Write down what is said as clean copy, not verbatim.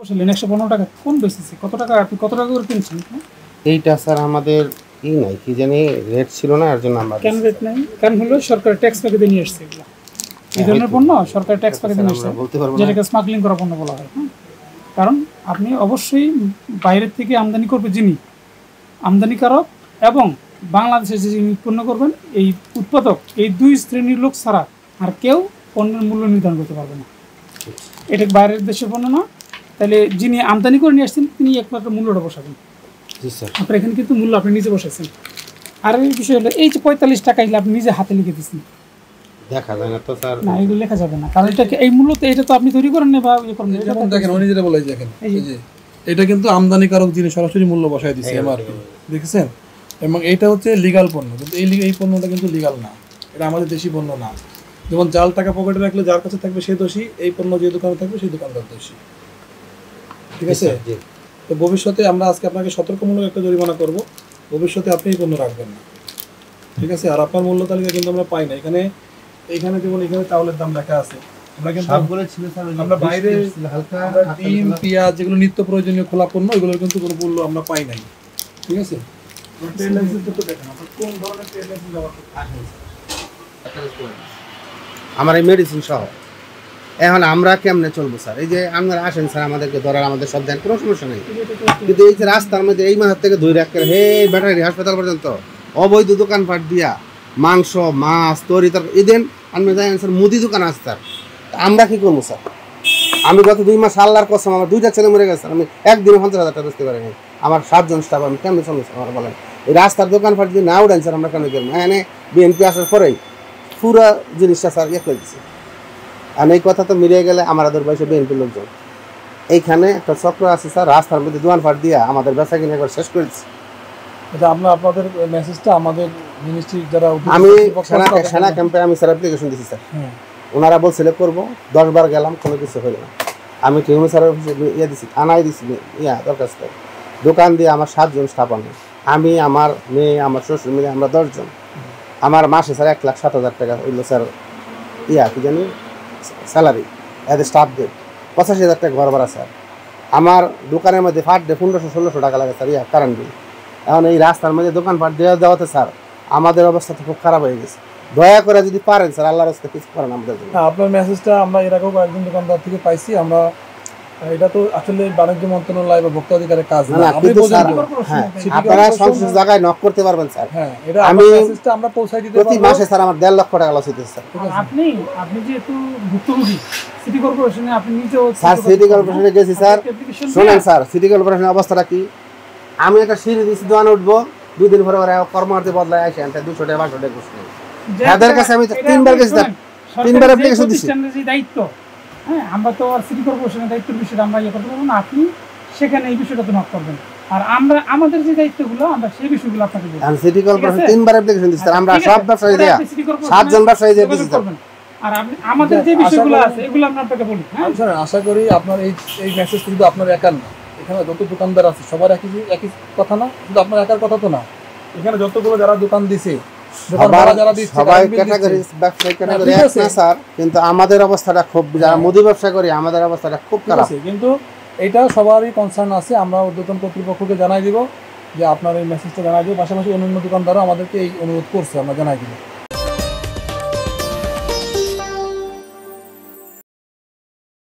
আসলে 115 টাকা কোন বেসিসে কত টাকা আপনি কত টাকা করে কিনছেন? এইটা স্যার আমাদের নাই কি জানি রেট ছিল না, এর জন্য আমরা কেন রেট নাই? কারণ হলো সরকার ট্যাক্স প্যাকেজে নিয়ে আসছে এগুলো। এই ধরনের পণ্য সরকার ট্যাক্স প্যাকেজে নিয়ে আসছে, যেটাকে স্মাগলিং করা পণ্য বলা হয়। কারণ আপনি অবশ্যই বাইরের থেকে আমদানি করবে যিনি আমদানিকারক এবং বাংলাদেশে যে যিনি উৎপন্ন করবেন এই উৎপাদক, এই দুই শ্রেণীর লোক ছাড়া আর কেউ পণ্যের মূল্য নির্ধারণ করতে পারবে না। এটা বাইরের দেশের পণ্য না, তাহলে যিনি আমদানি করে নিয়ে আসছেন তিনি একমাত্র মূল্যটা বসাবেন। আপনার এখানে কিন্তু মূল্য আপনি নিজে বসাইছেন। আর এই বিষয় হলো এই যে 45 টাকা এগুলো আপনি নিজে হাতে লিখে দিচ্ছেন, দেখা যায় না তো স্যার। না, এগুলো লেখা যাবে না, কারণ এটা এই মূল্যতে এটা তো আপনি তৈরি করেন না বা ইয়ে করেন না। যেমন দেখেন উনি যেটা বলে দেখেন এই যে এটা কিন্তু আমদানিকারক যিনি সরাসরি মূল্য বসায় দিচ্ছে এমআরপি, দেখেছেন? এবং এইটা হচ্ছে লিগ্যাল পণ্য, কিন্তু এই পণ্যটা কিন্তু লিগ্যাল না, এটা আমাদের দেশি পণ্য না। যেমন জাল টাকা পকেটে রাখলে যার কাছে থাকবে সে দোষী, এই পণ্য যে দোকানে থাকবে সেই দোকানদার দোষী, ঠিক আছে? তো ভবিষ্যতে আমরা আজকে আপনাকে সতর্কমূলক একটা জরিমানা করব, ভবিষ্যতে আপনি এই পণ্য রাখবেন না, ঠিক আছে? আর আপনার মূল্য তালিকা কিন্তু আমরা পাই না এখানে যেমন এখানে চাউলের দাম লেখা আছে, আমরা কিন্তু আমরা বাইরে হালকা ডিম পেঁয়াজ যেগুলো নিত্য প্রয়োজনীয় খোলা পণ্য এগুলোর কিন্তু কোনো মূল্য আমরা পাই নাই, ঠিক আছে? ট্রেড লাইসেন্স তো দেখেন আপনার কোন ধরনের ট্রেড লাইসেন্স ব্যবহার করতে আমার এই মেডিসিন সহ এখন আমরা কেমনে চলবো স্যার? এই যে আপনারা আসেন স্যার, আমাদেরকে ধরার আমাদের সব দেন, কোনো সমস্যা নেই, কিন্তু এই যে রাস্তার মধ্যে এই মাস থেকে 2 রাখ হে ব্যাটারি হাসপাতাল পর্যন্ত অবৈধ দোকানপাট দিয়া মাংস মাছ তরি তরকারি এদেন আপনি জানেন স্যার, মুদি দোকান আছে স্যার। আমরা কি করবো স্যার? আমি গত 2 মাস আল্লাহর কসম আমার 2টা ছেলে মরে গেছে, আমি একদিনে 50,000 টাকা বেচতে পারিনি, আমার 7 জন স্টাফ, আমি কেমন চলবো স্যার? আমার বলেন এই রাস্তার দোকানপাট যদি না উঠেন স্যার আমরা কেন করবো? এখানে বিএনপি আসার পরেই পুরা জিনিসটা স্যার ইয়ে করে দিচ্ছে। আর এই কথা তো মিলিয়ে গেলে আমাদের বয়সে বিএনপির লোকজন এইখানে একটা চক্র আছে স্যার, রাস্তার মধ্যে দোকানপাট দিয়া আমাদের বেচা কিনে একবার শেষ করে দিচ্ছে। এটা আপনাদের মেসেজটা আমাদের মিনিস্ট্রি যারা আমি সেনা ক্যাম্পে আমি স্যার অ্যাপ্লিকেশন দিয়েছি স্যার, ওনারা বলছিল করবো, 10 বার গেলাম কোনো কিছু হইল না। আমি টিউনি স্যারের অফিসে ইয়ে দিছি, থানায় দিছি দরখাস্ত, দোকান দিয়ে আমার 7 জন স্টাফ আনে, আমি আমার মেয়ে আমার শ্বশুর মিলে আমরা 10 জন। আমার মাসে স্যার 1,07,000 টাকা হইলো স্যার কি জানি স্যালারি, এদের স্টাফদের 85,000 টাকা ঘর ভাড়া স্যার। আমার দোকানের মধ্যে ফাট ডে 1500-1600 টাকা লাগে স্যার কারেন্ট বিল। এখন এই রাস্তার মধ্যে দোকানপাট দেওয়াতে স্যার আমাদের অবস্থা তো খুব খারাপ হয়ে গেছে। দয়া করে যদি পারেন স্যার, আল্লাহর রাস্তায় কিছু করেন আমাদের জন্য। আপনার মেসেজটা আমরা এর আগেও কয়েকজন দোকানদার থেকে পাইছি, আমরা এটা তো আসলে বাণিজ্য মন্ত্রণালয় বা ভোক্তা অধিকারের কাজ না, আপনারা সংশ্লিষ্ট জায়গায় নক করতে পারবেন স্যার। আমি মেসেজটা আমরা পৌঁছাই দিতে প্রতি মাসে স্যার আমার 1.5 লক্ষ টাকা লস হইতেছে স্যার। আপনি যেহেতু ভুক্তভোগী সিটি কর্পোরেশনে, আপনি নিজেও স্যার সিটি কর্পোরেশনে গেছি স্যার। শুনেন স্যার, সিটি কর্পোরেশনের অবস্থাটা কি? আমি একটা সিঁড়ি দিচ্ছি, দোকানে উঠবো, 2 দিন পরে কর্মকর্তা বদলায় আসে 200 টাকা 500 টাকা ঘুষ নেই। তাদের কাছে আমি 3 বার গেছি স্যার, 3 বার অ্যাপ্লিকেশন দিচ্ছি। দায়িত্ব, হ্যাঁ, আমরা তো আর সিটি কর্পোরেশনের দায়িত্বের বিষয়টা আমরা ইয়ে করতে পারবো না, আপনি সেখানে এই বিষয়টা তো নক করবেন, আর আমরা আমাদের যে দায়িত্বগুলো আমরা সেই বিষয়গুলো আপনাকে বলবো। আমি সিটি কর্পোরেশন 3 বার অ্যাপ্লিকেশন দিচ্ছি স্যার, আমরা সব ব্যবসায়ী দেয়া 7 জন ব্যবসায়ী দিয়ে দিচ্ছি স্যার। আর আপনি আমাদের যে বিষয়গুলো আছে এগুলো আমরা আপনাকে বলি। হ্যাঁ স্যার, আশা করি আপনার এই মেসেজ কিন্তু আপনার একার না, এখানে যত দোকানদার আছে সবার একই কথা না, কিন্তু আপনার একার কথা তো না, এখানে যতগুলো যারা দোকান দিছে কিন্তু আমাদের অবস্থাটা খুব, যারা মুদি ব্যবসা করি আমাদের অবস্থাটা খুব খারাপ। কিন্তু এটা সবারই কনসার্ন আছে, আমরা উদ্যোতন কর্তৃপক্ষকে জানাই দিব যে আপনার এই মেসেজটা জানাই দিব, পাশাপাশি অন্যান্য দোকানদারও আমাদেরকে এই অনুরোধ করছে, আমরা জানাই দিব।